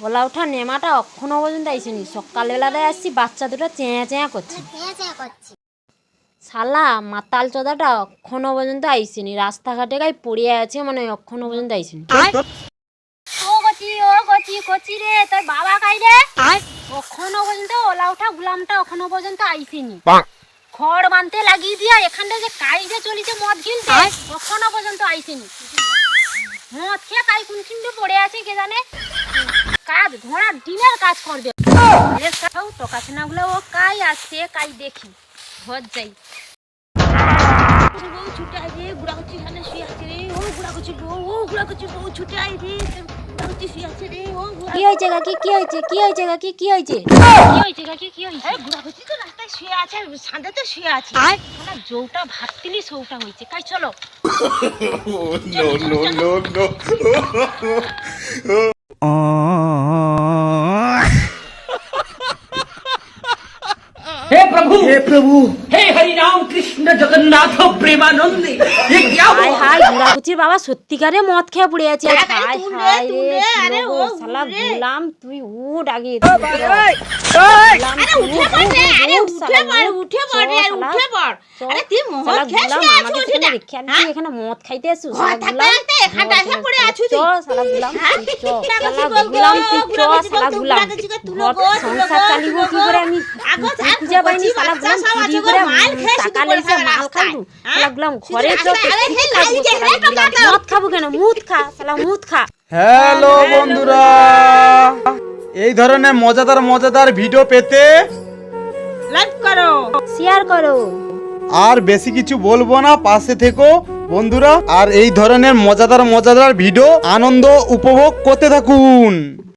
OLA ওঠা নেমাটা এখনো পর্যন্ত আইসেনি। সকালবেলাটায় আসছি, বাচ্চা দুটো চেঁয়া চেঁয়া করছে। শালা মাতাল চোদাটা এখনো পর্যন্ত আইসেনি। রাস্তাঘাটে গায়ে পড়ে আছে, মানে এখনো পর্যন্ত আইসেনি। ও কচি রে, তোর বাবা কাই রে? এখনো পর্যন্ত ওলা ওঠা গুলামটা এখনো পর্যন্ত আইসেনি। খড় বানতে লাগিয়ে দিয়া এখানটা যে কাইজে চলিছে মদ কিনতে, এখনো পর্যন্ত আইসেনি। মদ খেয়ে কাই কোন কিনতে পড়ে আছে কে জানে। কাজ ঘোড়া দিনের কাজ করবে। তোর কাছে না গুলো ও কাই আসছে, কাই দেখি ঘর যাই। ছুটে আই রে, বুড়া কচি এখানে শুয়ে আছে রে। ও বুড়া কচি বউ, ও বুড়া কচি বউ ছুটে আই রে। কি হয়েছে কাকি? কি হয়েছে? কি হয়েছে কাকি? কি হয়েছে? কি হয়েছে কাকি? কি হয়েছে? বুড়া কচি তো রাস্তায় শুয়ে আছে, সাঁধাতে শুয়ে আছে। না যৌটা ভাবতিলি সৌটা হয়েছে। কাই চলো। हे प्रभु हे हरि राम कृष्ण जगन्नाथ प्रेमानंद ये क्या हाय हाय बुढ़ा कुचिर बाबा সত্যিকারে মদ খেয়ে পড়ে আছে। হায় হায় রে, আরে ও শালা গুলাম তুই উঠ আগে। উঠে পড়। আরে তুই মদ খেয়ে আছিস এখানে মদ খাইতে আসিস? শালা গুলাম শালা গুলাম সংসার চালিব কি করে? আমি খুঁজে পাইনি। শালা গুলাম চুরি করে টাকা লইছে, মাল খাইবো। শালা গুলাম ঘরে মদ খাবো কেন? মুদ খা শালা, মুদ খা। হ্যালো বন্ধুরা, এই ধরনের মজাদার ভিডিও পেতে লাইক করো, শেয়ার করো। আর বেশি কিছু বলবো না, পাশে থেকো বন্ধুরা। আর এই ধরনের মজাদার ভিডিও আনন্দ উপভোগ করতে থাকুন।